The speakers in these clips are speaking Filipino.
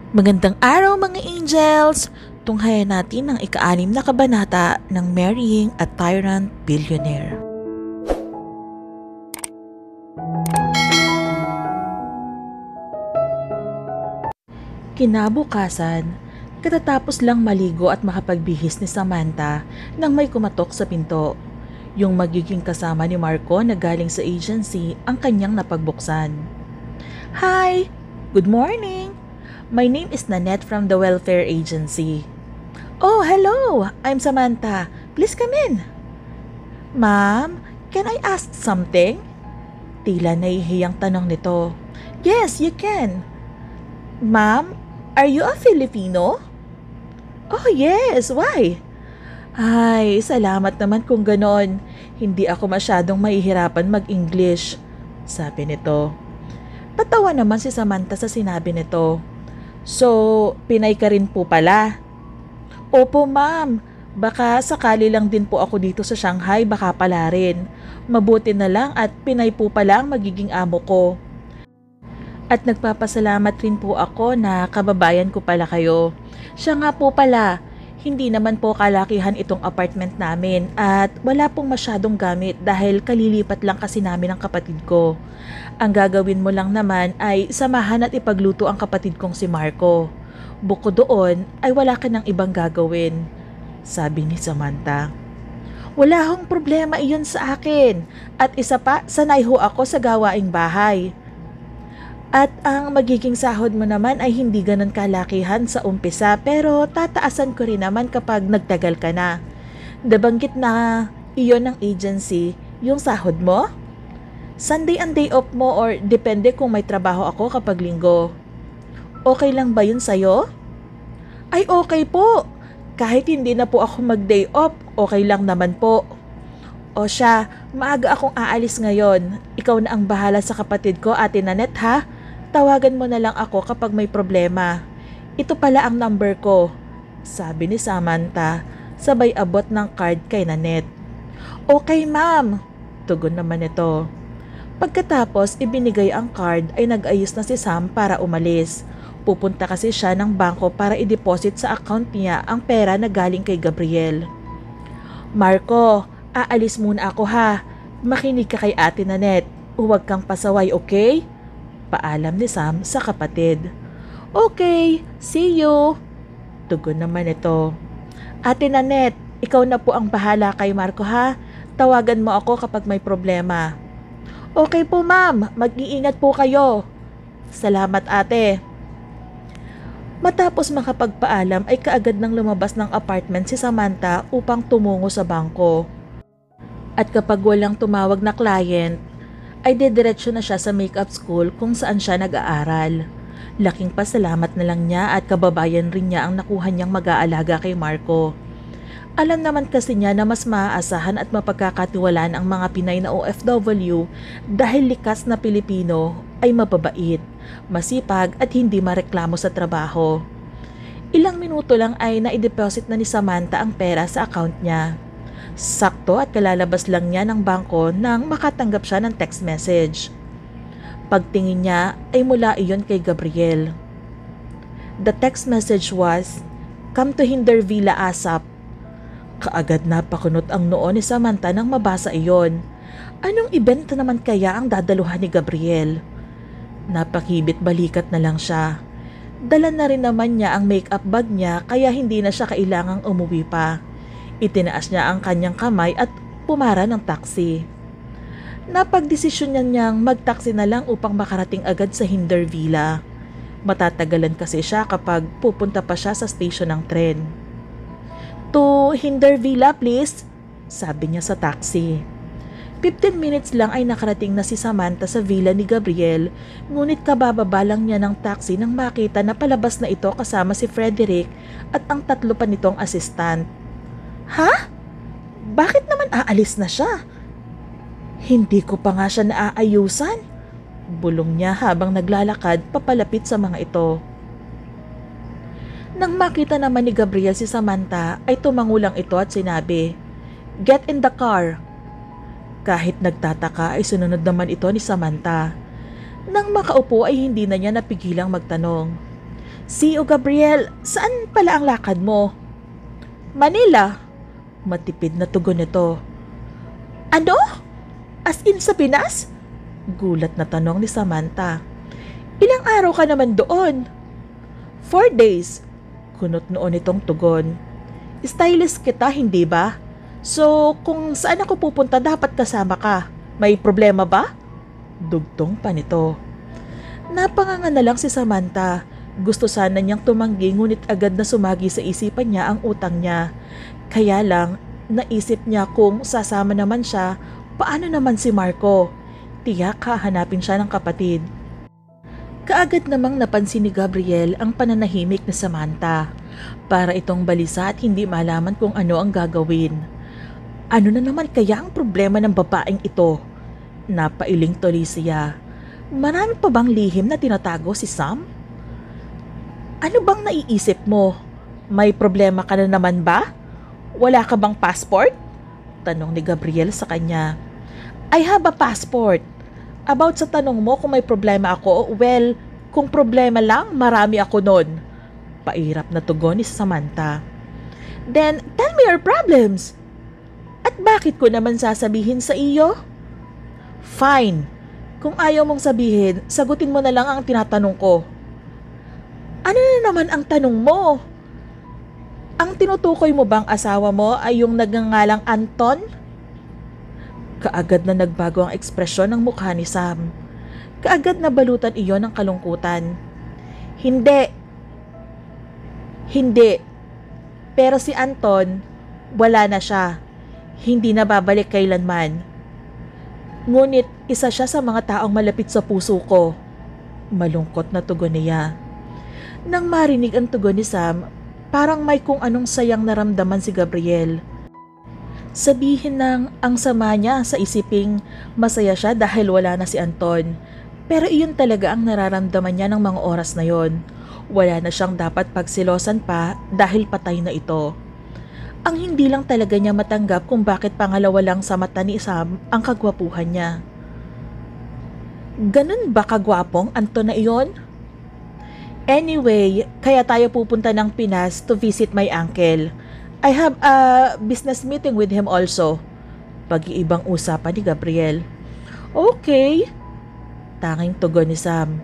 Magandang araw mga angels! Tunghayan natin ang ika-6 na kabanata ng Marrying a Tyrant Billionaire. Kinabukasan, katatapos lang maligo at makapagbihis ni Samantha nang may kumatok sa pinto. Yung magiging kasama ni Marco na galing sa agency ang kanyang napagbuksan. Hi! Good morning! My name is Nanette from the welfare agency. Oh, hello! I'm Samantha. Please come in. Ma'am, can I ask something? Tila nahihiyang tanong nito. Yes, you can. Ma'am, are you a Filipino? Oh, yes. Why? Ay, salamat naman kung ganon. Hindi ako masyadong mahihirapan mag-English, sabi nito. Patawa naman si Samantha sa sinabi nito. So, Pinay ka rin po pala? Opo ma'am, baka sakali lang din po ako dito sa Shanghai, baka pala rin. Mabuti na lang at Pinay po pala ang magiging amo ko. At nagpapasalamat rin po ako na kababayan ko pala kayo. Siya nga po pala, hindi naman po kalakihan itong apartment namin at wala pong masyadong gamit dahil kalilipat lang kasi namin ang kapatid ko. Ang gagawin mo lang naman ay samahan at ipagluto ang kapatid kong si Marco. Bukod doon ay wala ka ng ibang gagawin, sabi ni Samantha. Wala hong problema iyon sa akin at isa pa sanay ho ako sa gawaing bahay. At ang magiging sahod mo naman ay hindi ganun kalakihan sa umpisa pero tataasan ko rin naman kapag nagtagal ka na. Nabanggit na iyon ng agency, yung sahod mo? Sunday ang day off mo or depende kung may trabaho ako kapag linggo. Okay lang ba yun sa'yo? Ay okay po. Kahit hindi na po ako mag-day off, okay lang naman po. O siya, maaga akong aalis ngayon. Ikaw na ang bahala sa kapatid ko, Ate Nanette ha? Tawagan mo na lang ako kapag may problema. Ito pala ang number ko, sabi ni Samantha, sabay abot ng card kay Nanette. Okay ma'am, tugon naman ito. Pagkatapos ibinigay ang card ay nag-ayos na si Sam para umalis. Pupunta kasi siya ng bangko para i-deposit sa account niya ang pera na galing kay Gabriel. Marco, aalis muna ako ha. Makinig ka kay Ate Nanette. Huwag kang pasaway, okay? Paalam ni Sam sa kapatid. Okay, see you. Tugon naman ito. Ate Nanette, ikaw na po ang bahala kay Marco ha. Tawagan mo ako kapag may problema. Okay po ma'am, mag-iingat po kayo. Salamat ate. Matapos makapagpaalam ay kaagad nang lumabas ng apartment si Samantha upang tumungo sa bangko. At kapag walang tumawag na client, ay dediretso na siya sa makeup school kung saan siya nag-aaral. Laking pasalamat na lang niya at kababayan rin niya ang nakuha niyang mag-aalaga kay Marco. Alam naman kasi niya na mas maaasahan at mapagkakatiwalaan ang mga Pinay na OFW dahil likas na Pilipino ay mababait, masipag at hindi mareklamo sa trabaho. Ilang minuto lang ay naideposit na ni Samantha ang pera sa account niya. Sakto at kalalabas lang niya ng bangko nang makatanggap siya ng text message. Pagtingin niya ay mula iyon kay Gabriel. The text message was, "Come to Hindervilla ASAP." Kaagad napakunot ang noo ni Samantha nang mabasa iyon. Anong event naman kaya ang dadaluhan ni Gabriel? Napakibit balikat na lang siya. Dala na rin naman niya ang makeup bag niya kaya hindi na siya kailangang umuwi pa. Itinaas niya ang kanyang kamay at pumara ng taxi. Napagdesisyon niya niyang mag-taxi na lang upang makarating agad sa Hindervilla. Matatagalan kasi siya kapag pupunta pa siya sa station ng tren. To Hindervilla please, sabi niya sa taxi. 15 minutes lang ay nakarating na si Samantha sa villa ni Gabriel, ngunit kabababa lang niya ng taxi nang makita na palabas na ito kasama si Frederick at ang 3 pa nitong assistant. Ha? Bakit naman aalis na siya? Hindi ko pa nga siya naaayusan, bulong niya habang naglalakad papalapit sa mga ito. Nang makita naman ni Gabriel si Samantha ay tumangulang ito at sinabi, "Get in the car." Kahit nagtataka ay sununod naman ito ni Samantha. Nang makaupo ay hindi na niya napigilang magtanong, "See you, Gabriel. Saan pala ang lakad mo?" "Manila." Matipid na tugon nito. "Ano? As in sa Pinas?" Gulat na tanong ni Samantha. "Ilang araw ka naman doon?" 4 days. Kunot noon itong tugon. "Stylist kita, hindi ba? So, kung saan ako pupunta dapat kasama ka. May problema ba?" Dugtong pa nito. Napanganga na lang si Samantha. Gusto sana niyang tumanggi ngunit agad na sumagi sa isipan niya ang utang niya. Kaya lang, naisip niya kung sasama naman siya, paano naman si Marco? Tiyak hahanapin siya ng kapatid. Kaagad namang napansin ni Gabriel ang pananahimik ni Samantha. Para itong balisa at hindi malaman kung ano ang gagawin. Ano na naman kaya ang problema ng babaeng ito? Napailing tuloy siya. Marami pa bang lihim na tinatago si Sam? "Ano bang naiisip mo? May problema ka na naman ba? Wala ka bang passport?" Tanong ni Gabriel sa kanya. "I have a passport. About sa tanong mo kung may problema ako, well, kung problema lang, marami ako nun." Pairap na tugon ni Samantha. "Then, tell me your problems." "At bakit ko naman sasabihin sa iyo?" "Fine. Kung ayaw mong sabihin, sagutin mo na lang ang tinatanong ko." "Ano na naman ang tanong mo? Ang tinutukoy mo bang asawa mo ay yung nagngangalang Anton?" Kaagad na nagbago ang ekspresyon ng mukha ni Sam. Kaagad na balutan iyon ng kalungkutan. Hindi. Pero si Anton, wala na siya. Hindi na babalik kailanman. Ngunit isa siya sa mga taong malapit sa puso ko." Malungkot na tugon niya. Nang marinig ang tugon ni Sam, parang may kung anong sayang naramdaman si Gabriel. Sabihin ng ang sama niya sa isiping masaya siya dahil wala na si Anton. Pero iyon talaga ang nararamdaman niya ng mga oras na yon. Wala na siyang dapat pagsilosan pa dahil patay na ito. Ang hindi lang talaga niya matanggap kung bakit pangalawa lang sa mata ni Sam ang kagwapuhan niya. Ganun ba kagwapong Anton na iyon? Anyway, kaya tayo pupunta ng Pinas to visit my uncle. I have a business meeting with him also. Pag-iibang usapan ni Gabriel. Okay. Tanging tugon ni Sam.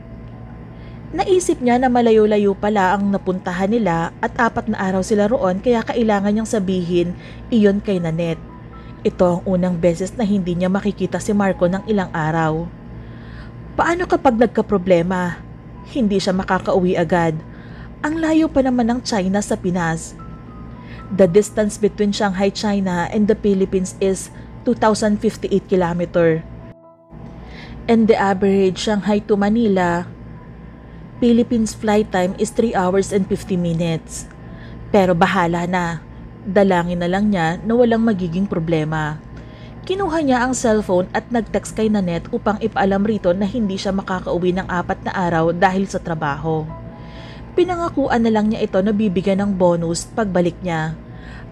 Naisip niya na malayo-layo pala ang napuntahan nila at 4 na araw sila roon kaya kailangan niyang sabihin iyon kay Nanette. Ito ang unang beses na hindi niya makikita si Marco ng ilang araw. Paano kapag nagka-problema? Hindi siya makakauwi agad. Ang layo pa naman ng China sa Pinas. The distance between Shanghai, China and the Philippines is 2,058 km. And the average Shanghai to Manila, Philippines flight time is 3 hours and 50 minutes. Pero bahala na. Dalangin na lang niya na walang magiging problema. Kinuha niya ang cellphone at nag-text kay Nanette upang ipaalam rito na hindi siya makakauwi ng 4 na araw dahil sa trabaho. Pinangakuan na lang niya ito na bibigyan ng bonus pagbalik niya.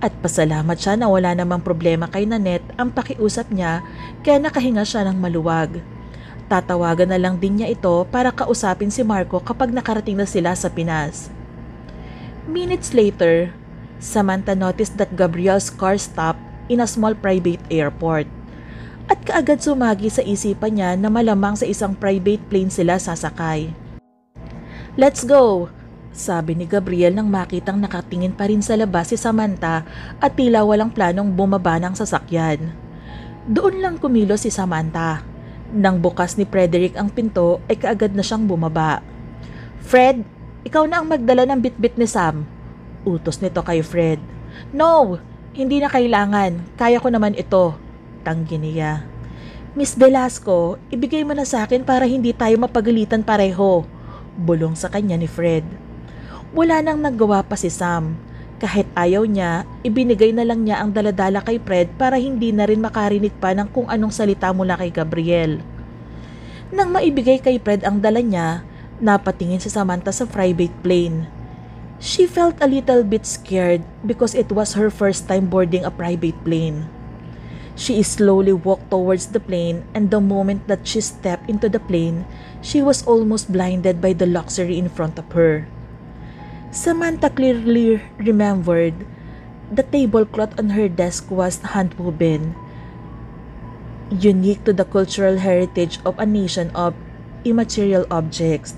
At pasalamat siya na wala namang problema kay Nanette ang pakiusap niya kaya nakahinga siya ng maluwag. Tatawagan na lang din niya ito para kausapin si Marco kapag nakarating na sila sa Pinas. Minutes later, Samantha noticed that Gabriel's car stopped in a small private airport. At kaagad sumagi sa isipan niya na malamang sa isang private plane sila sasakay. "Let's go!" sabi ni Gabriel nang makitang nakatingin pa rin sa labas si Samantha at tila walang planong bumaba ng sasakyan. Doon lang kumilos si Samantha. Nang bukas ni Frederick ang pinto ay kaagad na siyang bumaba. "Fred, ikaw na ang magdala ng bitbit ni Sam." Utos nito kay Fred. "No, hindi na kailangan. Kaya ko naman ito." Tanggi niya. "Miss Velasco, ibigay mo na sa akin para hindi tayo mapagalitan pareho." Bulong sa kanya ni Fred. Wala nang naggawa pa si Sam. Kahit ayaw niya, ibinigay na lang niya ang daladala kay Fred para hindi na rin makarinig pa ng kung anong salita mula kay Gabriel. Nang maibigay kay Fred ang dala niya, napatingin si Samantha sa private plane. She felt a little bit scared because it was her first time boarding a private plane. She slowly walked towards the plane and the moment that she stepped into the plane, she was almost blinded by the luxury in front of her. Samantha clearly remembered the tablecloth on her desk was hand-woven, unique to the cultural heritage of a nation of immaterial objects.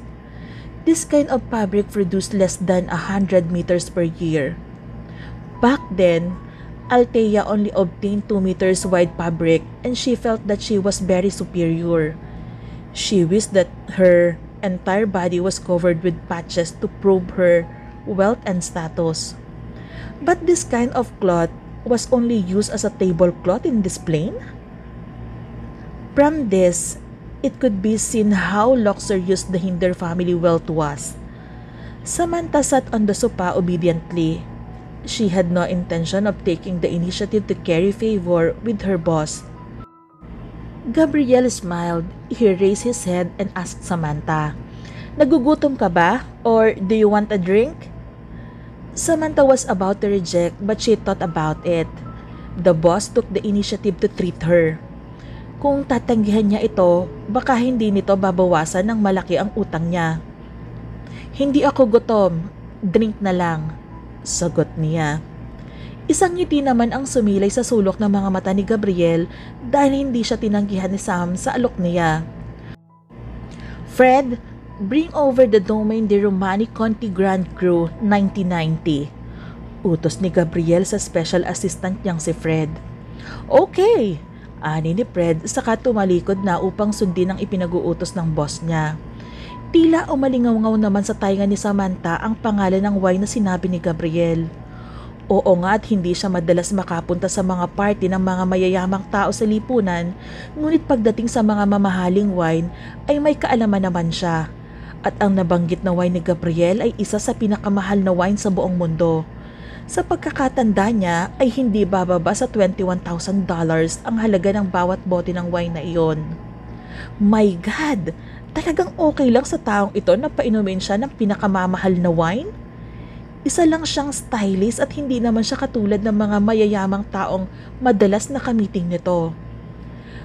This kind of fabric produced less than 100 meters per year. Back then, Althea only obtained 2 meters wide fabric and she felt that she was very superior. She wished that her entire body was covered with patches to prove her wealth and status. But this kind of cloth was only used as a tablecloth in this plane? From this, it could be seen how luxurious the Hinder family wealth was. Samantha sat on the sofa obediently. She had no intention of taking the initiative to carry favor with her boss. Gabriel smiled. He raised his head and asked Samantha, "Nagugutom ka ba? Or do you want a drink?" Samantha was about to reject but she thought about it. The boss took the initiative to treat her. Kung tatanggihan niya ito, baka hindi nito babawasan ng malaki ang utang niya. "Hindi ako gutom, drink na lang," sagot niya. Isang ngiti naman ang sumilay sa sulok ng mga mata ni Gabriel dahil hindi siya tinanggihan ni Sam sa alok niya. "Fred, bring over the Domaine de Romani Conti Grand Cru 1990. Utos ni Gabriel sa special assistant niyang si Fred. "Okay," ani ni Fred saka tumalikod na upang sundin ang ipinag-uutos ng boss niya. Tila umalingaw-ngaw naman sa tainga ni Samantha ang pangalan ng wine na sinabi ni Gabriel. Oo nga at hindi siya madalas makapunta sa mga party ng mga mayayamang tao sa lipunan, ngunit pagdating sa mga mamahaling wine ay may kaalaman naman siya. At ang nabanggit na wine ni Gabriel ay isa sa pinakamahal na wine sa buong mundo. Sa pagkakatanda niya ay hindi bababa sa $21,000 ang halaga ng bawat bote ng wine na iyon. My God! Talagang okay lang sa taong ito na painumin siya ng pinakamamahal na wine? Isa lang siyang stylist at hindi naman siya katulad ng mga mayayamang taong madalas nakamiting nito.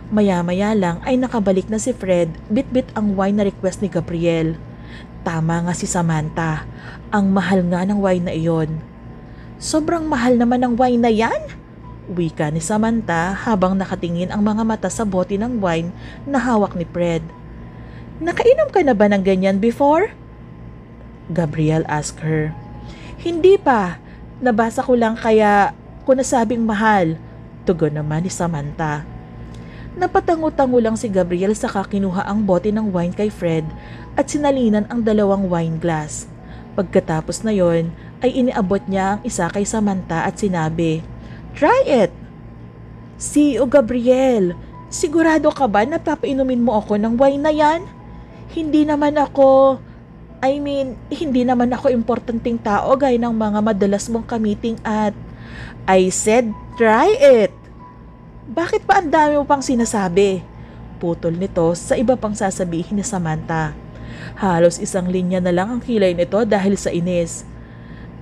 Maya-maya lang ay nakabalik na si Fred, bit-bit ang wine na request ni Gabriel. Tama nga si Samantha, ang mahal nga ng wine na iyon. "Sobrang mahal naman ng wine na yan?" wika ni Samantha habang nakatingin ang mga mata sa bote ng wine na hawak ni Fred. "Nakainom ka na ba ng ganyan before?" Gabriel asked her. "Hindi pa. Nabasa ko lang kaya ko nasabing mahal," tugon naman ni Samantha. Napatango-tango lang si Gabriel saka kinuha ang bote ng wine kay Fred at sinalinan ang dalawang wine glass. Pagkatapos na yon ay iniabot niya ang isa kay Samantha at sinabi, "Try it!" "CEO Gabriel, sigurado ka ba na papainumin mo ako ng wine na yan? Hindi naman ako importanteng tao gaya ng mga madalas mong kamiting at..." "I said, try it!" "Bakit pa ang dami mo pang sinasabi?" Putol nito sa iba pang sasabihin ni Samantha. Halos isang linya na lang ang kilay nito dahil sa inis.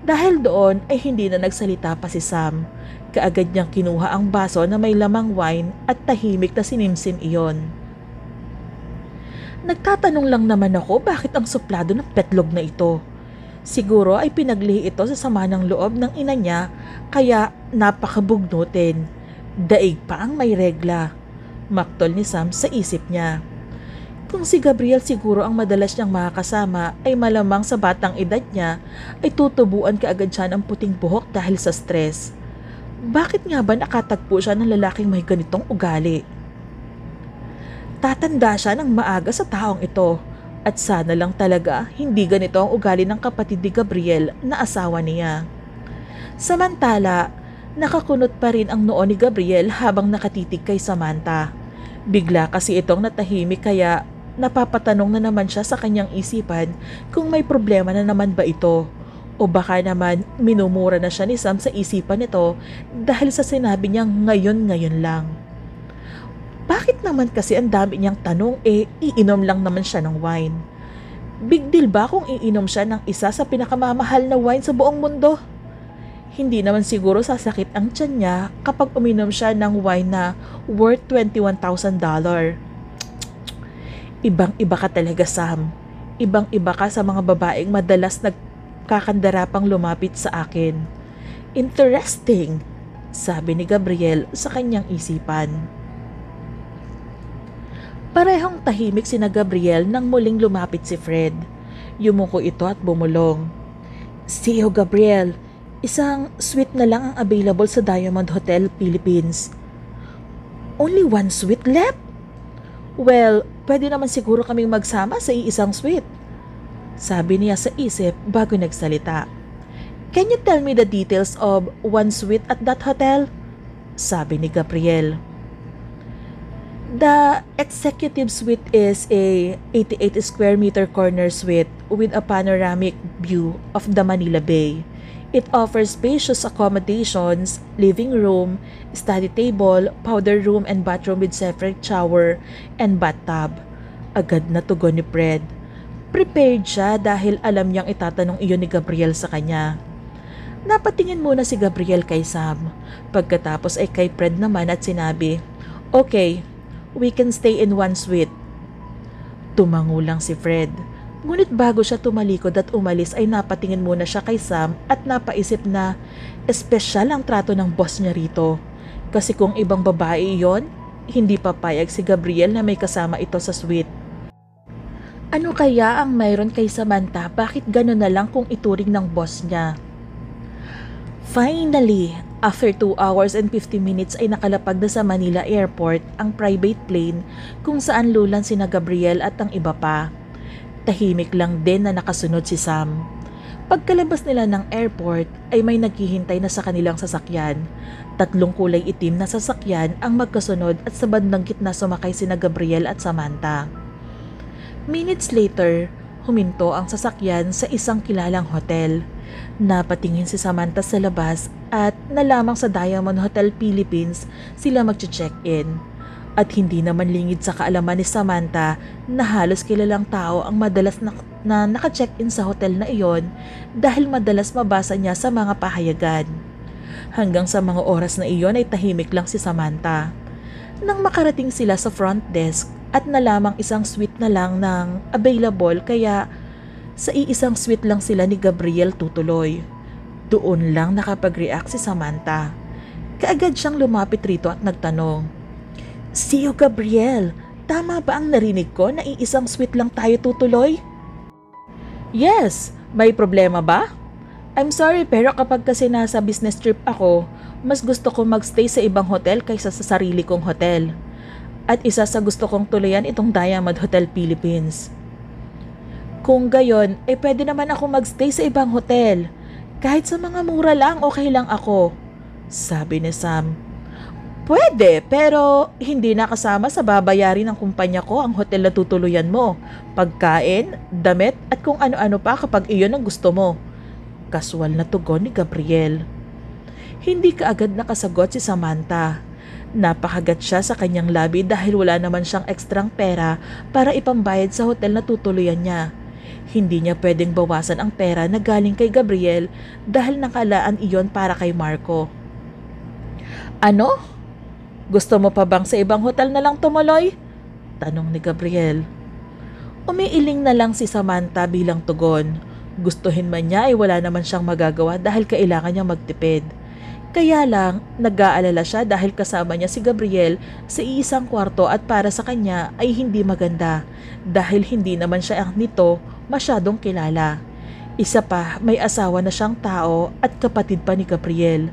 Dahil doon ay hindi na nagsalita pa si Sam. Kaagad niyang kinuha ang baso na may lamang wine at tahimik na sinimsim iyon. "Nagtatanong lang naman ako bakit ang suplado ng petlog na ito. Siguro ay pinaglihi ito sa sama ng loob ng ina niya kaya napakabugnutin. Daig pa ang may regla," maktol ni Sam sa isip niya. Kung si Gabriel siguro ang madalas niyang makakasama ay malamang sa batang edad niya ay tutubuan kaagad siya ng puting buhok dahil sa stress. Bakit nga ba nakatagpo siya ng lalaking may ganitong ugali? Tatanda siya ng maaga sa taong ito at sana lang talaga hindi ganito ang ugali ng kapatid ni Gabriel na asawa niya. Samantala, nakakunot pa rin ang noo ni Gabriel habang nakatitig kay Samantha. Bigla kasi itong natahimik kaya napapatanong na naman siya sa kanyang isipan kung may problema na naman ba ito o baka naman minumura na siya ni Sam sa isipan nito dahil sa sinabi niyang ngayon lang. Bakit naman kasi ang dami niyang tanong iinom lang naman siya ng wine? Big deal ba kung iinom siya ng isa sa pinakamamahal na wine sa buong mundo? Hindi naman siguro sasakit ang tiyan niya kapag uminom siya ng wine na worth $21,000. Ibang-iba ka talaga, Sam. Ibang-iba ka sa mga babaeng madalas kakandara pang lumapit sa akin. Interesting, sabi ni Gabriel sa kanyang isipan. Parehong tahimik sina Gabriel nang muling lumapit si Fred. Yumuko ito at bumulong. CEO Gabriel, isang suite na lang ang available sa Diamond Hotel Philippines. Only one suite left? Well, pwede naman siguro kaming magsama sa iisang suite, sabi niya sa isip bago nagsalita. Can you tell me the details of one suite at that hotel? Sabi ni Gabriel. The executive suite is a 88 square meter corner suite with a panoramic view of the Manila Bay. It offers spacious accommodations, living room, study table, powder room and bathroom with separate shower and bathtub. Agad na tugon ni Fred. Prepared siya dahil alam niyang itatanong iyon ni Gabriel sa kanya. Napatingin muna si Gabriel kay Sam. Pagkatapos ay kay Fred naman at sinabi, Okay, we can stay in one suite. Tumango lang si Fred. Ngunit bago siya tumalikod at umalis ay napatingin muna siya kay Sam at napaisip na espesyal ang trato ng boss niya rito. Kasi kung ibang babae iyon, hindi papayag si Gabriel na may kasama ito sa suite. Ano kaya ang mayroon kay Samantha? Bakit gano'n na lang kung ituring ng boss niya? Finally, after 2 hours and 50 minutes ay nakalapag na sa Manila Airport ang private plane kung saan lulan sina Gabriel at ang iba pa. Tahimik lang din na nakasunod si Sam. Pagkalabas nila ng airport ay may naghihintay na sa kanilang sasakyan. 3 kulay itim na sasakyan ang magkasunod at sa bandang gitna sumakay sina Gabriel at Samantha. Minutes later, huminto ang sasakyan sa isang kilalang hotel. Napatingin si Samantha sa labas at nalamang sa Diamond Hotel Philippines sila magche-check-in. At hindi naman lingid sa kaalaman ni Samantha na halos kilalang tao ang madalas na naka-check-in sa hotel na iyon dahil madalas mabasa niya sa mga pahayagan. Hanggang sa mga oras na iyon ay tahimik lang si Samantha. Nang makarating sila sa front desk at nalamang isang suite na lang ng available kaya sa iisang suite lang sila ni Gabriel tutuloy. Doon lang nakapag-react si Samantha. Kaagad siyang lumapit rito at nagtanong, CEO Gabriel, tama ba ang narinig ko na iisang suite lang tayo tutuloy? Yes, may problema ba? I'm sorry pero kapag kasi nasa business trip ako, mas gusto ko magstay sa ibang hotel kaysa sa sarili kong hotel. At isa sa gusto kong tuluyan itong Diamond Hotel Philippines. Kung gayon, pwede naman ako magstay sa ibang hotel. Kahit sa mga mura lang, okay lang ako, sabi ni Sam. Pwede, pero hindi nakasama sa babayarin ng kumpanya ko ang hotel na tutuluyan mo. Pagkain, damit at kung ano-ano pa kapag iyon ang gusto mo. Kaswal na tugon ni Gabriel. Hindi kaagad nakasagot si Samantha. Napakagat siya sa kanyang labi dahil wala naman siyang ekstrang pera para ipambayad sa hotel na tutuluyan niya. Hindi niya pwedeng bawasan ang pera na galing kay Gabriel dahil nakalaan iyon para kay Marco. Ano? Gusto mo pa bang sa ibang hotel na lang tumuloy? Tanong ni Gabriel. Umiiling na lang si Samantha bilang tugon. Gustuhin man niya ay wala naman siyang magagawa dahil kailangan niya magtipid. Kaya lang, nag-aalala siya dahil kasama niya si Gabriel sa iisang kwarto at para sa kanya ay hindi maganda dahil hindi naman siya nito masyadong kilala. Isa pa, may asawa na siyang tao at kapatid pa ni Gabriel.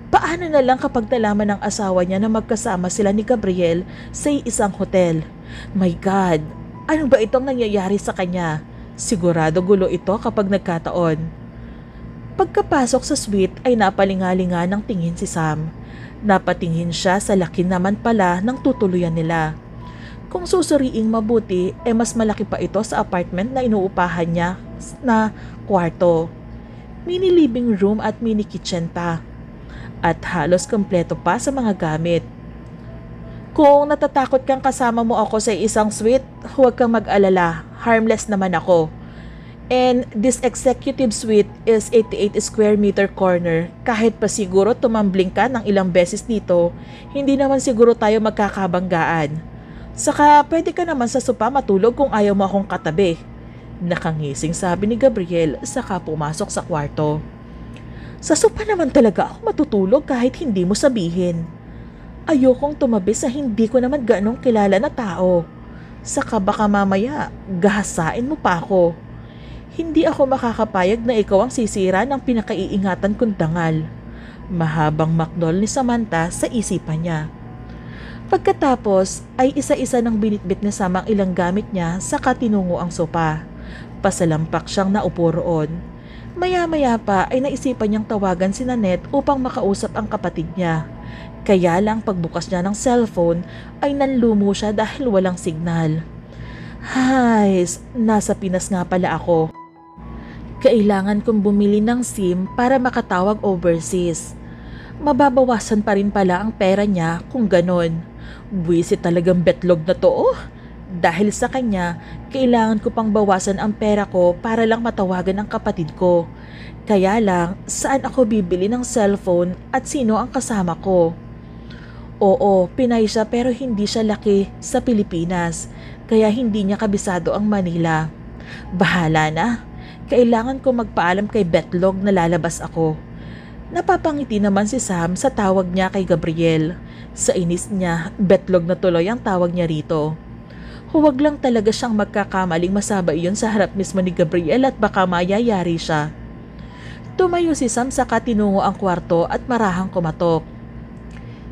Paano na lang kapag nalaman ng asawa niya na magkasama sila ni Gabriel sa isang hotel? My God, ano ba itong nangyayari sa kanya? Sigurado gulo ito kapag nagkataon. Pagkapasok sa suite ay napalingalinga ng tingin si Sam. Napatingin siya sa laki naman pala ng tutuluyan nila. Kung susuriing mabuti, mas malaki pa ito sa apartment na inuupahan niya na kwarto. Mini living room at mini kitchen pa. At halos kompleto pa sa mga gamit. Kung natatakot kang kasama mo ako sa isang suite, huwag kang mag-alala, harmless naman ako. And this executive suite is 88 square meter corner. Kahit pa siguro tumambling ka ng ilang beses dito, hindi naman siguro tayo magkakabanggaan. Saka pwede ka naman sa sopa matulog kung ayaw mo akong katabi, Nakangising sabi ni Gabriel saka pumasok sa kwarto. Sa sopa naman talaga ako matutulog kahit hindi mo sabihin. Ayokong tumabi sa hindi ko naman ganong kilala na tao. Saka baka mamaya gahasain mo pa ako. Hindi ako makakapayag na ikaw ang sisira ng pinakaiingatan kong dangal. Mahabang makdol ni Samantha sa isipan niya. Pagkatapos ay isa-isa nang binitbit ni Sam ang ilang gamit niya saka tinungo ang sopa. Pasalampak siyang naupo roon. Maya-maya pa ay naisipan niyang tawagan si Nanette upang makausap ang kapatid niya. Kaya lang pagbukas niya ng cellphone ay nanlumo siya dahil walang signal. Hays, nasa Pinas nga pala ako. Kailangan kong bumili ng SIM para makatawag overseas. Mababawasan pa rin pala ang pera niya kung ganon. Buwisit talagang betlog na to oh. Dahil sa kanya, kailangan ko pang bawasan ang pera ko para lang matawagan ang kapatid ko. Kaya lang, saan ako bibili ng cellphone at sino ang kasama ko? Oo, Pinay siya pero hindi siya laki sa Pilipinas, kaya hindi niya kabisado ang Manila. Bahala na, kailangan ko magpaalam kay Betlog na lalabas ako. Napapangiti naman si Sam sa tawag niya kay Gabriel. Sa inis niya, Betlog na tuloy ang tawag niya rito. Huwag lang talaga siyang magkakamaling masaba iyon sa harap mismo ni Gabriel at baka mayayari siya. Tumayo si Sam saka tinungo ang kwarto at marahang kumatok.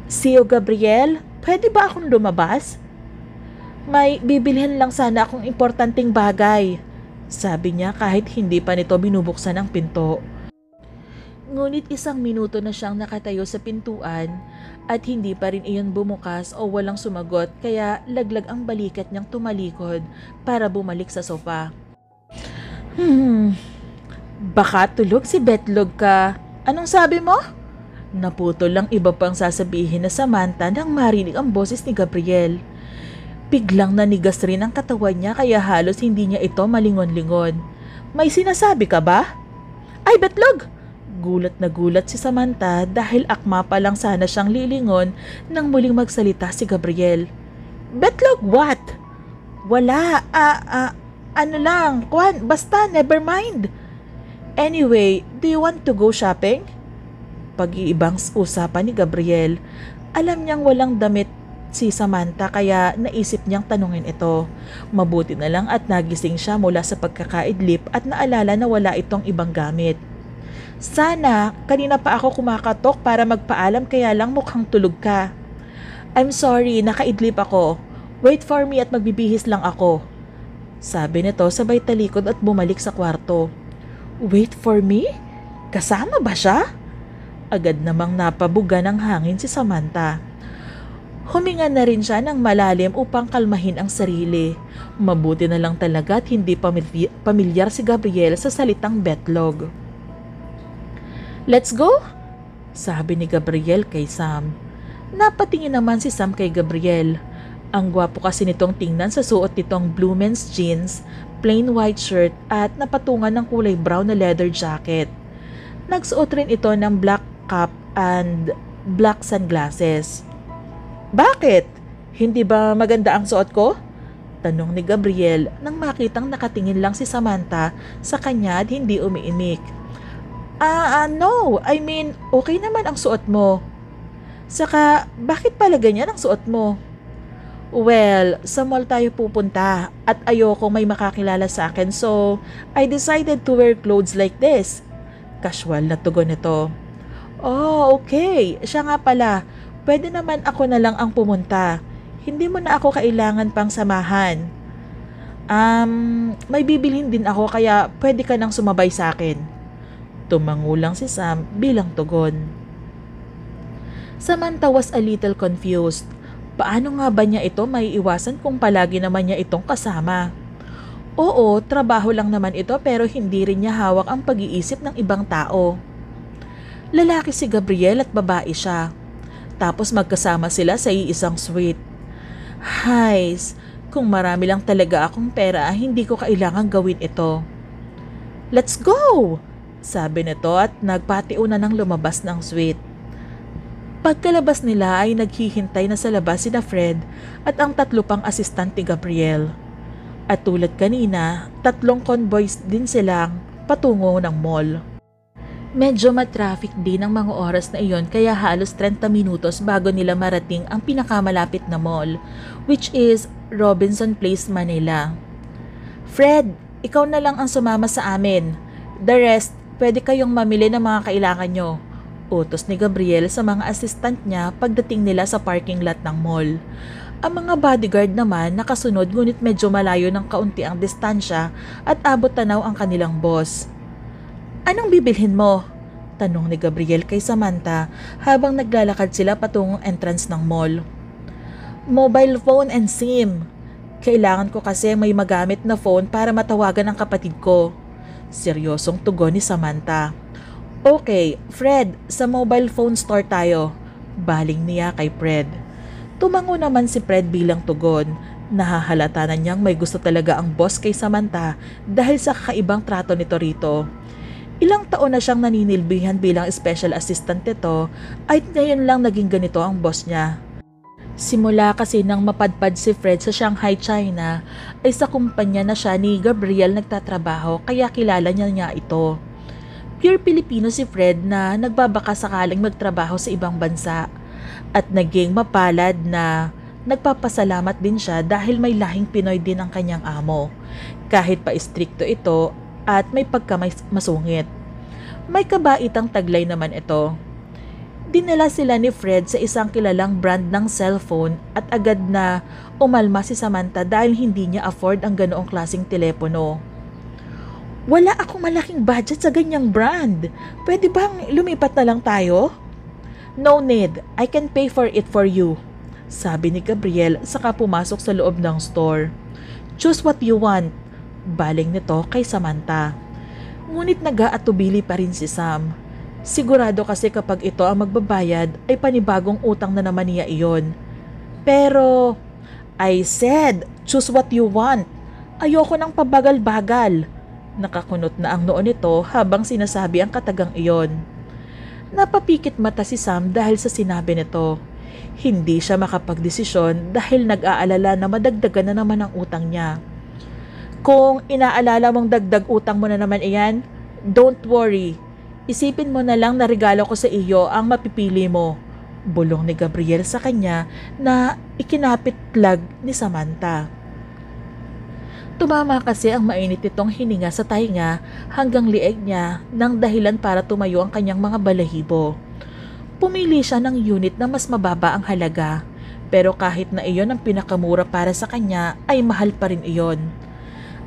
Siyo Gabriel, pwede ba akong lumabas? May bibilhin lang sana akong importanteng bagay, sabi niya kahit hindi pa nito binubuksan ang pinto. Ngunit 1 minuto na siyang nakatayo sa pintuan at hindi pa rin iyon bumukas o walang sumagot kaya laglag ang balikat niyang tumalikod para bumalik sa sofa. Baka tulog si Betlog ka. Anong sabi mo? Naputol lang iba pang sasabihin na Samantha nang marinig ang boses ni Gabriel. Biglang nanigas rin ang katawan niya kaya halos hindi niya ito malingon-lingon. May sinasabi ka ba? Ay Betlog! Gulat na gulat si Samantha dahil akma pa lang sana siyang lilingon nang muling magsalita si Gabriel. Betlog, what? Wala, ano lang, Kwan, basta never mind. Anyway, do you want to go shopping? Pag-iibang usapan ni Gabriel. Alam niyang walang damit si Samantha kaya naisip niyang tanungin ito. Mabuti na lang at nagising siya mula sa pagkakaidlip at naalala na wala itong ibang gamit. Sana, kanina pa ako kumakatok para magpaalam kaya lang mukhang tulog ka. I'm sorry, nakaidlip ako. Wait for me at magbibihis lang ako. Sabi nito sabay talikod at bumalik sa kwarto. Wait for me? Kasama ba siya? Agad namang napabuga ng hangin si Samantha. Huminga na rin siya ng malalim upang kalmahin ang sarili. Mabuti na lang talaga at hindi pamilyar si Gabriel sa salitang betlog. Let's go? Sabi ni Gabriel kay Sam. Napatingin naman si Sam kay Gabriel. Ang gwapo kasi nitong tingnan sa suot nitong blue men's jeans, plain white shirt at napatungan ng kulay brown na leather jacket. Nagsuot rin ito ng black cap and black sunglasses. Bakit? Hindi ba maganda ang suot ko? Tanong ni Gabriel nang makitang nakatingin lang si Samantha sa kanya at hindi umiimik. No. I mean, okay naman ang suot mo. Saka, bakit pala ganyan ang suot mo? Well, sa mall tayo pupunta at ayoko may makakilala sa akin so I decided to wear clothes like this. Casual na tugon nito. Oh, okay. Siya nga pala. Pwede naman ako na lang ang pumunta. Hindi mo na ako kailangan pang samahan. May bibilhin din ako kaya pwede ka nang sumabay sa akin. Tumango lang si Sam bilang tugon. Samantha was a little confused. Paano nga ba niya ito maiiwasan kung palagi naman niya itong kasama? Oo, trabaho lang naman ito pero hindi rin niya hawak ang pag-iisip ng ibang tao. Lalaki si Gabriel at babae siya. Tapos magkasama sila sa iisang suite. Hays, kung marami lang talaga akong pera, hindi ko kailangang gawin ito. Let's go! Sabi nito at nagpatiuna ng lumabas ng suite. Pagkalabas nila ay naghihintay na sa labas sina Fred at ang 3 pang asistant ni Gabriel. At tulad kanina, 3 convoys din silang patungo ng mall. Medyo matraffic din ang mga oras na iyon kaya halos 30 minutos bago nila marating ang pinakamalapit na mall, which is Robinson Place, Manila. Fred, ikaw na lang ang sumama sa amin. The rest, pwede kayong mamili ng mga kailangan nyo. Utos ni Gabriel sa mga assistant niya pagdating nila sa parking lot ng mall. Ang mga bodyguard naman nakasunod ngunit medyo malayo ng kaunti ang distansya at abot tanaw ang kanilang boss. Anong bibilhin mo? Tanong ni Gabriel kay Samantha habang naglalakad sila patungong entrance ng mall. Mobile phone and SIM. Kailangan ko kasi may magamit na phone para matawagan ang kapatid ko. Seryosong tugon ni Samantha. Okay, Fred, sa mobile phone store tayo. Baling niya kay Fred. Tumango naman si Fred bilang tugon. Nahahalata na niyang may gusto talaga ang boss kay Samantha dahil sa kakaibang trato nito rito. Ilang taon na siyang naninilbihan bilang special assistant nito at ngayon lang naging ganito ang boss niya. Simula kasi nang mapadpad si Fred sa Shanghai, China, ay sa kumpanya na siya ni Gabriel nagtatrabaho kaya kilala niya ito. Pure Filipino si Fred na nagbabaka sakaling magtrabaho sa ibang bansa at naging mapalad na nagpapasalamat din siya dahil may lahing Pinoy din ang kanyang amo. Kahit pa istrikto ito at may pagkamasungit. May kabaitang taglay naman ito. Dinala sila ni Fred sa isang kilalang brand ng cellphone at agad na umalma si Samantha dahil hindi niya afford ang ganoong klaseng telepono. Wala akong malaking budget sa ganyang brand. Pwede bang lumipat na lang tayo? No need. I can pay for it for you. Sabi ni Gabriel saka pumasok sa loob ng store. Choose what you want. Baling nito kay Samantha. Ngunit nag-aatubili pa rin si Sam. Sigurado kasi kapag ito ang magbabayad ay panibagong utang na naman niya iyon. Pero, I said, choose what you want. Ayoko ng pabagal-bagal. Nakakunot na ang noon nito habang sinasabi ang katagang iyon. Napapikit mata si Sam dahil sa sinabi nito. Hindi siya makapagdesisyon dahil nag-aalala na madagdagan na naman ang utang niya. Kung inaalala mong dagdag utang mo na naman iyan, don't worry. Isipin mo na lang na regalo ko sa iyo ang mapipili mo. Bulong ni Gabriel sa kanya na ikinapit-lag ni Samantha. Tumama kasi ang mainit nitong hininga sa tainga hanggang lieg niya ng dahilan para tumayo ang kanyang mga balahibo. Pumili siya ng unit na mas mababa ang halaga, pero kahit na iyon ang pinakamura para sa kanya ay mahal pa rin iyon.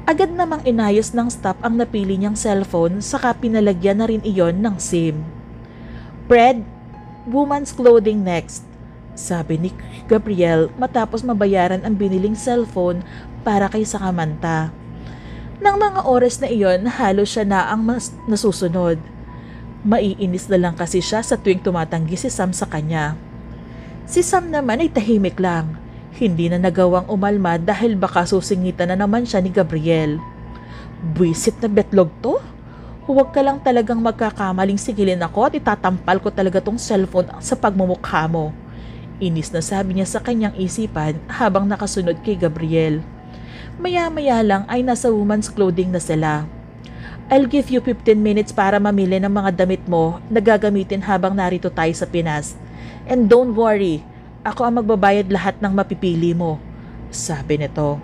Agad namang inayos ng staff ang napili niyang cellphone saka pinalagyan na rin iyon ng SIM. Fred, woman's clothing next, sabi ni Gabriel matapos mabayaran ang biniling cellphone para kay Samantha. Nang mga oras na iyon, halos siya na ang nasusunod. Maiinis na lang kasi siya sa tuwing tumatanggi si Sam sa kanya. Si Sam naman ay tahimik lang. Hindi na nagawang umalma dahil baka susingitan na naman siya ni Gabriel. Buisit na betlog to? Huwag ka lang talagang magkakamaling sigilin ako at itatampal ko talaga tong cellphone sa pagmumukha mo. Inis na sabi niya sa kanyang isipan habang nakasunod kay Gabriel. Maya-maya lang ay nasa woman's clothing na sila. I'll give you 15 minutes para mamili ng mga damit mo na gagamitin habang narito tayo sa Pinas. And don't worry, ako ang magbabayad lahat ng mapipili mo, sabi nito.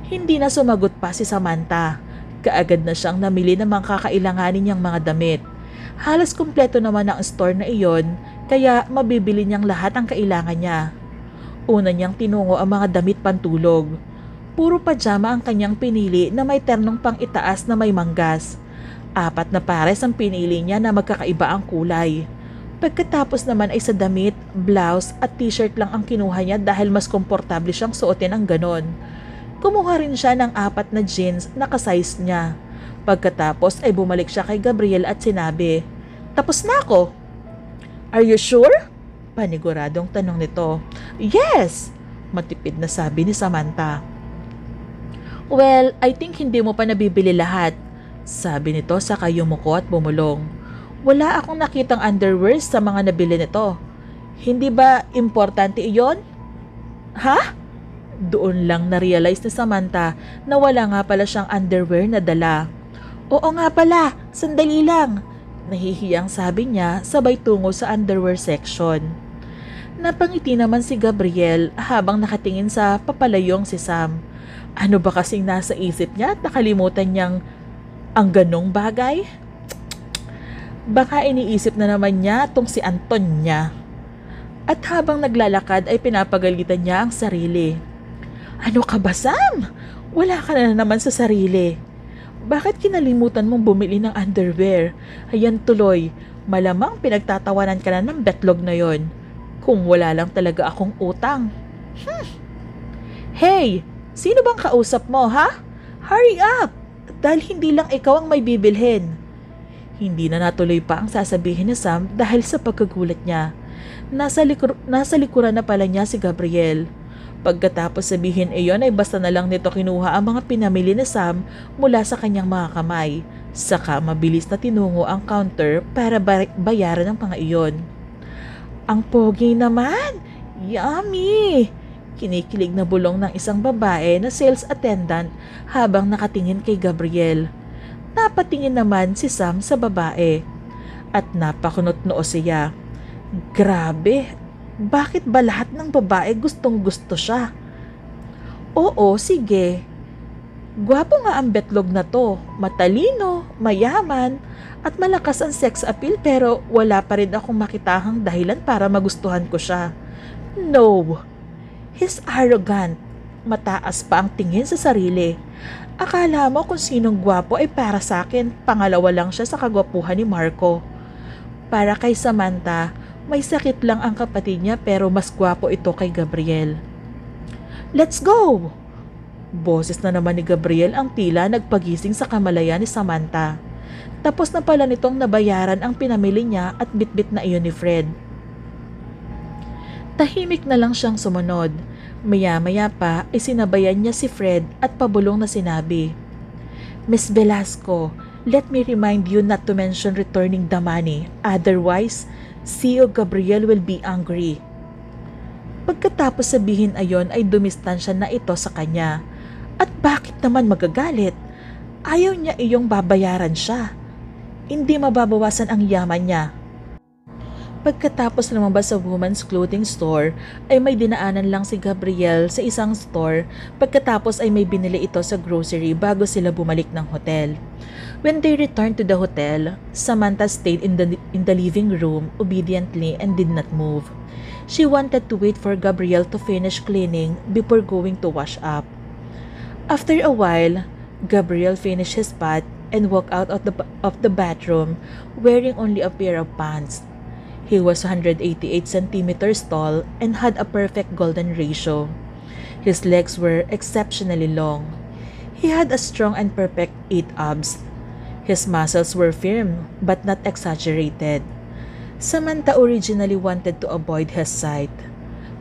Hindi na sumagot pa si Samantha. Kaagad na siyang namili ng mga kakailanganin niyang mga damit. Halos kumpleto naman ang store na iyon, kaya mabibili niyang lahat ang kailangan niya. Una niyang tinungo ang mga damit pantulog. Puro pajama ang kanyang pinili na may ternong pang itaas na may manggas. 4 na pares ang pinili niya na magkakaiba ang kulay. Pagkatapos naman ay sa damit, blouse at t-shirt lang ang kinuha niya dahil mas komportable siyang suotin ang ganon. Kumuha rin siya ng 4 na jeans na kasize niya. Pagkatapos ay bumalik siya kay Gabriel at sinabi, "Tapos na ako." "Are you sure?" Paniguradong tanong nito. "Yes!" Matipid na sabi ni Samantha. "Well, I think hindi mo pa nabibili lahat," sabi nito saka yumuko at bumulong. "Wala akong nakitang underwear sa mga nabili nito. Hindi ba importante iyon?" "Ha?" Doon lang na-realize ni Samantha na wala nga pala siyang underwear na dala. Oo nga pala, sandali lang. Nahihiyang sabi niya sabay tungo sa underwear section. Napangiti naman si Gabriel habang nakatingin sa papalayong si Sam. Ano ba kasing nasa isip niya at nakalimutan niyang ang ganong bagay? Baka iniisip na naman niya tong si Anton niya. At habang naglalakad ay pinapagalitan niya ang sarili. Ano ka ba, Sam? Wala ka na naman sa sarili. Bakit kinalimutan mong bumili ng underwear? Ayan tuloy, malamang pinagtatawanan ka na ng betlog na yon. Kung wala lang talaga akong utang. Hey, sino bang kausap mo, ha? Hurry up! Dahil hindi lang ikaw ang may bibilhin. Hindi na natuloy pa ang sasabihin ni Sam dahil sa pagkagulat niya. Nasa likuran na pala niya si Gabriel. Pagkatapos sabihin iyon ay basta na lang nito kinuha ang mga pinamili ni Sam mula sa kanyang mga kamay. Saka mabilis na tinungo ang counter para bayaran ang mga iyon. Ang pogi naman! Yummy! Kinikilig na bulong ng isang babae na sales attendant habang nakatingin kay Gabriel. Napatingin naman si Sam sa babae at napakunot-noo siya. Grabe! Bakit ba lahat ng babae gustong-gusto siya? Oo, sige. Gwapo nga ang betlog na to. Matalino, mayaman, at malakas ang sex appeal pero wala pa rin akong makitahang dahilan para magustuhan ko siya. No! He's arrogant. Mataas pa ang tingin sa sarili. Akala mo kung sinong gwapo ay para sa akin, pangalawa lang siya sa kagwapuhan ni Marco. Para kay Samantha, may sakit lang ang kapatid niya pero mas gwapo ito kay Gabriel. Let's go! Boses na naman ni Gabriel ang tila nagpagising sa kamalayan ni Samantha. Tapos na pala nitong nabayaran ang pinamili niya at bitbit na iyon ni Fred. Tahimik na lang siyang sumunod. Maya-maya pa ay sinabayan niya si Fred at pabulong na sinabi, Miss Velasco, let me remind you not to mention returning the money. Otherwise, CEO Gabriel will be angry. Pagkatapos sabihin ayon ay dumistansya na ito sa kanya. At bakit naman magagalit? Ayaw niya iyong babayaran siya. Hindi mababawasan ang yaman niya. Pagkatapos lumabas sa woman's clothing store ay may dinaanan lang si Gabriel sa isang store pagkatapos ay may binili ito sa grocery bago sila bumalik ng hotel. When they returned to the hotel, Samantha stayed in the living room obediently and did not move. She wanted to wait for Gabriel to finish cleaning before going to wash up. After a while, Gabriel finished his bath and walked out of the bathroom wearing only a pair of pants. He was 188 centimeters tall and had a perfect golden ratio. His legs were exceptionally long. He had a strong and perfect 8 abs. His muscles were firm but not exaggerated. Samantha originally wanted to avoid his sight,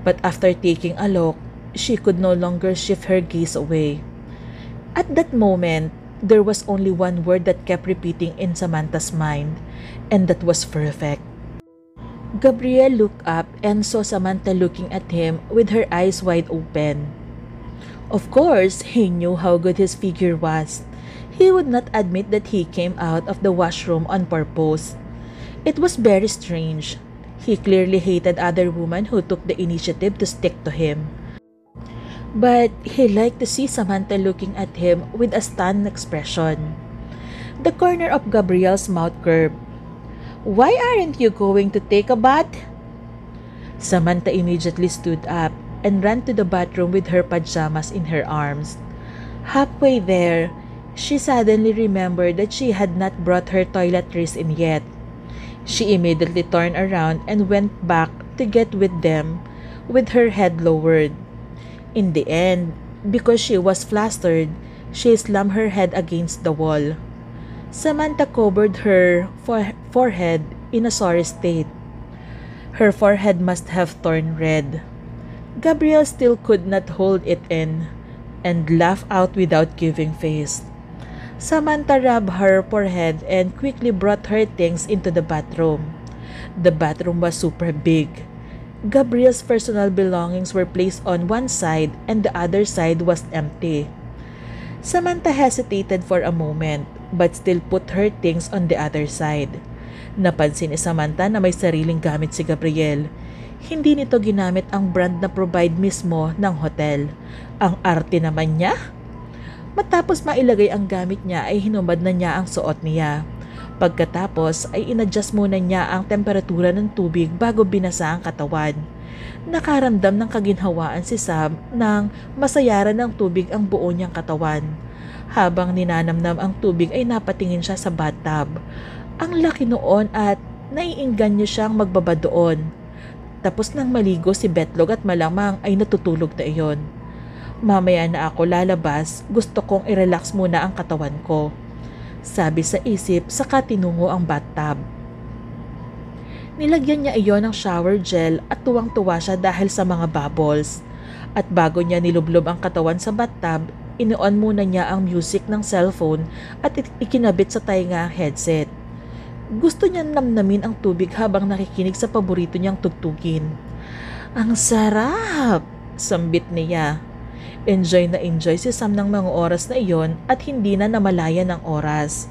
but after taking a look, she could no longer shift her gaze away. At that moment, there was only one word that kept repeating in Samantha's mind, and that was perfect. Gabriel looked up and saw Samantha looking at him with her eyes wide open. Of course, he knew how good his figure was. He would not admit that he came out of the washroom on purpose. It was very strange. He clearly hated other women who took the initiative to stick to him. But he liked to see Samantha looking at him with a stunned expression. The corner of Gabriel's mouth curved. Why aren't you going to take a bath? Samantha immediately stood up and ran to the bathroom with her pajamas in her arms. Halfway there, she suddenly remembered that she had not brought her toiletries in yet. She immediately turned around and went back to get with them with her head lowered. In the end, because she was flustered, she slammed her head against the wall. Samantha covered her forehead in a sorry state. Her forehead must have turned red. Gabriel still could not hold it in and laughed out without giving face. Samantha rubbed her forehead and quickly brought her things into the bathroom. The bathroom was super big. Gabriel's personal belongings were placed on one side and the other side was empty. Samantha hesitated for a moment but still put her things on the other side. Napansin ni Samantha na may sariling gamit si Gabriel. Hindi nito ginamit ang brand na provide mismo ng hotel. Ang arte naman niya. Matapos mailagay ang gamit niya ay hinubad na niya ang suot niya. Pagkatapos ay inadjust muna niya ang temperatura ng tubig bago binasa ang katawan. Nakaramdam ng kaginhawaan si Sam nang masayaran ng tubig ang buo niyang katawan. Habang ninanamnam ang tubig ay napatingin siya sa bathtub. Ang laki noon at naiinggan niya siyang magbaba doon. Tapos nang maligo si Betlog at malamang ay natutulog na iyon. Mamaya na ako lalabas, gusto kong i-relax muna ang katawan ko. Sabi sa isip, saka tinungo ang bathtub. Nilagyan niya iyon ng shower gel at tuwang-tuwa siya dahil sa mga bubbles. At bago niya nilublob ang katawan sa bathtub, inoon muna niya ang music ng cellphone at ikinabit sa tainga ang headset. Gusto niya namnamin ang tubig habang nakikinig sa paborito niyang tugtugin. Ang sarap! Sambit niya. Enjoy na enjoy si Sam ng mga oras na iyon at hindi na namalayan ng oras.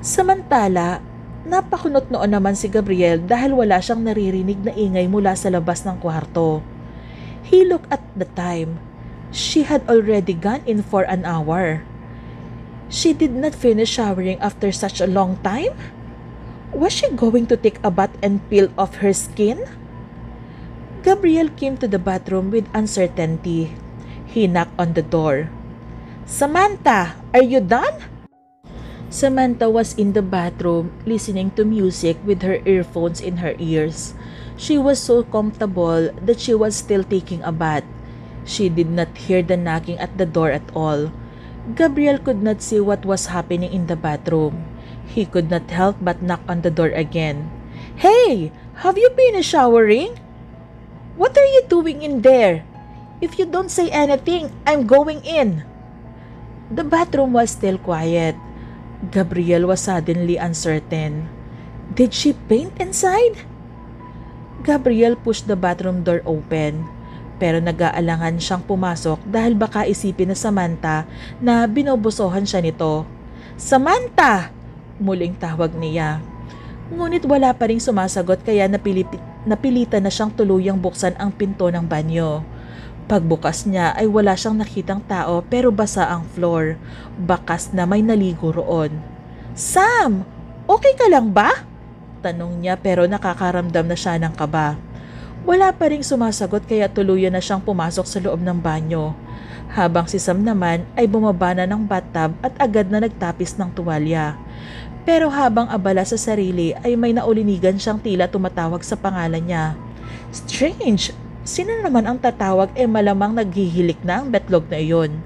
Samantala, napakunot noon naman si Gabriel dahil wala siyang naririnig na ingay mula sa labas ng kwarto. He looked at the time. She had already gone in for an hour. She did not finish showering after such a long time? Was she going to take a bath and peel off her skin? Gabriel came to the bathroom with uncertainty. He knocked on the door. Samantha, are you done? Samantha was in the bathroom listening to music with her earphones in her ears. She was so comfortable that she was still taking a bath. She did not hear the knocking at the door at all. Gabriel could not see what was happening in the bathroom. He could not help but knock on the door again. Hey, have you been showering? What are you doing in there? If you don't say anything, I'm going in. The bathroom was still quiet. Gabriel was suddenly uncertain. Did she paint inside? Gabriel pushed the bathroom door open. Pero nag-aalangan siyang pumasok dahil baka isipin na Samantha na binobosohan siya nito. Samantha! Muling tawag niya. Ngunit wala pa ring sumasagot kaya napilitan na siyang tuluyang buksan ang pinto ng banyo. Pagbukas niya ay wala siyang nakitang tao pero basa ang floor. Bakas na may naligo roon. Sam! Okay ka lang ba? Tanong niya pero nakakaramdam na siya ng kaba. Wala pa ring sumasagot kaya tuluyan na siyang pumasok sa loob ng banyo. Habang si Sam naman ay bumaba na ng bathtub at agad na nagtapis ng tuwalya. Pero habang abala sa sarili ay may naulinigan siyang tila tumatawag sa pangalan niya. Strange! Sino naman ang tatawag malamang naghihilik na ang Betlog na iyon.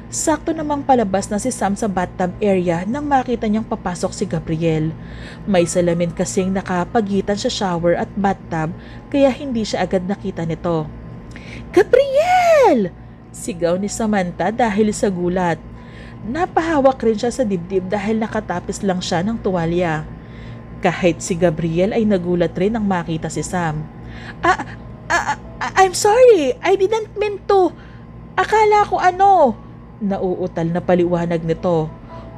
Sakto namang palabas na si Sam sa bathtub area nang makita niyang papasok si Gabriel. May salamin kasing nakapagitan sa shower at bathtub kaya hindi siya agad nakita nito. Gabriel! Sigaw ni Samantha dahil sa gulat. Napahawak rin siya sa dibdib dahil nakatapis lang siya ng tuwalya. Kahit si Gabriel ay nagulat rin nang makita si Sam. I'm sorry, I didn't mean to. Akala ko Nauutal na paliwanag nito.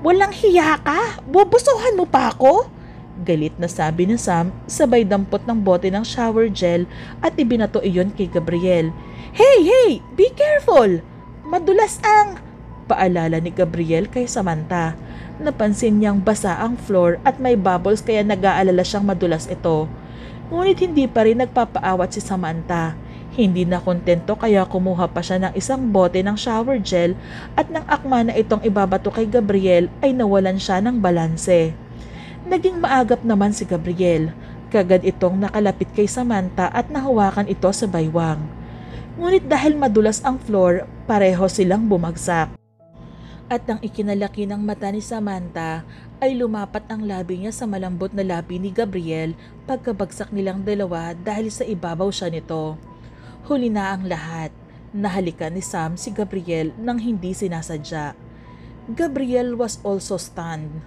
Walang hiya ka? Bubusuhan mo pa ako? Galit na sabi ni Sam, sabay dampot ng bote ng shower gel at ibinato iyon kay Gabriel. Hey, be careful! Madulas ang... Paalala ni Gabriel kay Samantha. Napansin niyang basa ang floor at may bubbles kaya nag-aalala siyang madulas ito. Ngunit hindi pa rin nagpapaawat si Samantha. Hindi na kontento kaya kumuha pa siya ng isang bote ng shower gel at nang akma na itong ibabato kay Gabriel ay nawalan siya ng balanse. Naging maagap naman si Gabriel. Kagad itong nakalapit kay Samantha at nahawakan ito sa baywang. Ngunit dahil madulas ang floor, pareho silang bumagsak. At nang ikinalaki ng mata ni Samantha, ay lumapat ang labi niya sa malambot na labi ni Gabriel pagkabagsak nilang dalawa dahil sa ibabaw siya nito. Huli na ang lahat. Nahalikan ni Sam si Gabriel nang hindi sinasadya. Gabriel was also stunned.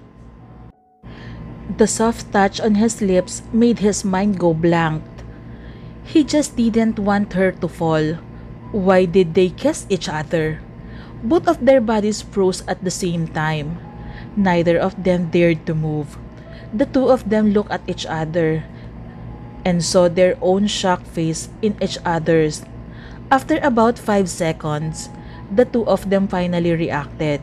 The soft touch on his lips made his mind go blank. He just didn't want her to fall. Why did they kiss each other? Both of their bodies froze at the same time. Neither of them dared to move. The two of them looked at each other and saw their own shocked face in each other's. After about 5 seconds, the two of them finally reacted.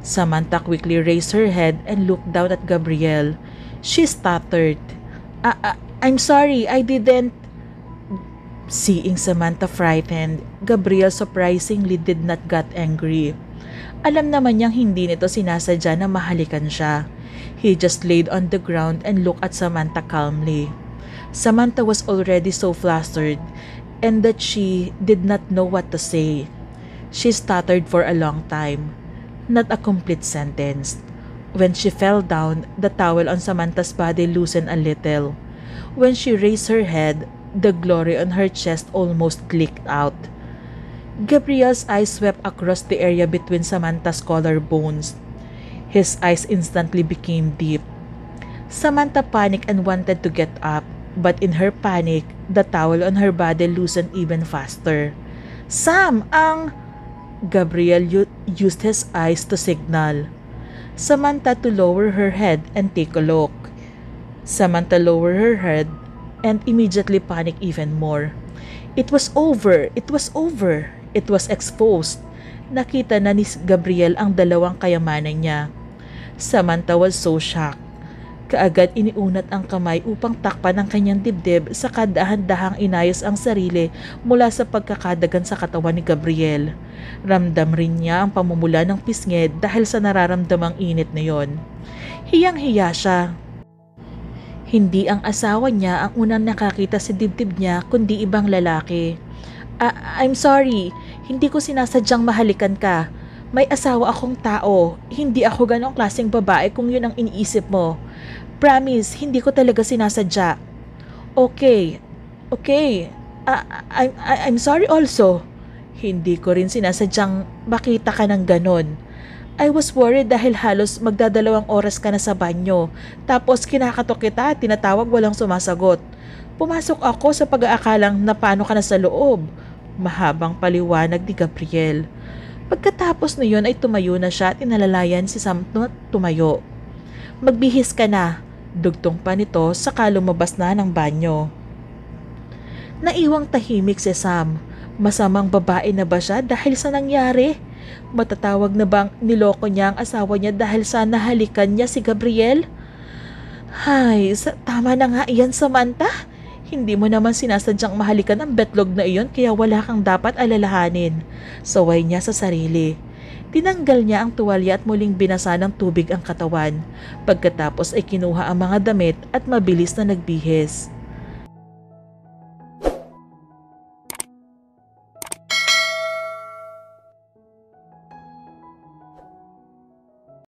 Samantha quickly raised her head and looked down at Gabriel. She stuttered, I'm sorry, I didn't. Seeing Samantha frightened, Gabriel surprisingly did not get angry. Alam naman niyang hindi nito sinasadya na mahalikan siya. He just laid on the ground and looked at Samantha calmly. Samantha was already so flustered and that she did not know what to say. She stuttered for a long time, not a complete sentence. When she fell down, the towel on Samantha's body loosened a little. When she raised her head, the glory on her chest almost clicked out. Gabriel's eyes swept across the area between Samantha's collarbones. His eyes instantly became deep. Samantha panicked and wanted to get up, but in her panic, the towel on her body loosened even faster. Sam, Gabriel used his eyes to signal Samantha to lower her head and take a look. Samantha lowered her head and immediately panicked even more. It was over! It was over! It was exposed. Nakita na ni Gabriel ang dalawang kayamanan niya. Samantha was so shocked. Kaagad iniunat ang kamay upang takpan ang kanyang dibdib sa kadahan-dahang inayos ang sarili mula sa pagkakadagan sa katawan ni Gabriel. Ramdam rin niya ang pamumula ng pisngi dahil sa nararamdamang init na yon. Hiyang-hiya siya. Hindi ang asawa niya ang unang nakakita sa dibdib niya kundi ibang lalaki. I'm sorry, hindi ko sinasadyang mahalikan ka. May asawa akong tao, hindi ako ganong klaseng babae kung yun ang iniisip mo. Promise, hindi ko talaga sinasadya. Okay. I'm sorry also. Hindi ko rin sinasadyang makita ka ng ganon. I was worried dahil halos magdadalawang oras ka na sa banyo. Tapos kinakatok kita at tinatawag walang sumasagot. Pumasok ako sa pag-aakalang na paano ka na sa loob. Mahabang paliwanag ni Gabriel. Pagkatapos na yun ay tumayo na siya at inalalayan si Sam na tumayo. Magbihis ka na. Dugtong pa nito saka lumabas na ng banyo. Naiwang tahimik si Sam. Masamang babae na ba siya dahil sa nangyari? Matatawag na bang niloko niya ang asawa niya dahil sa nahalikan niya si Gabriel? Hay, tama na nga iyan, Samantha. Hindi mo naman sinasadyang mahalikan ang betlog na iyon kaya wala kang dapat alalahanin. Saway niya sa sarili. Tinanggal niya ang tuwalya at muling binasa ng tubig ang katawan. Pagkatapos ay kinuha ang mga damit at mabilis na nagbihis.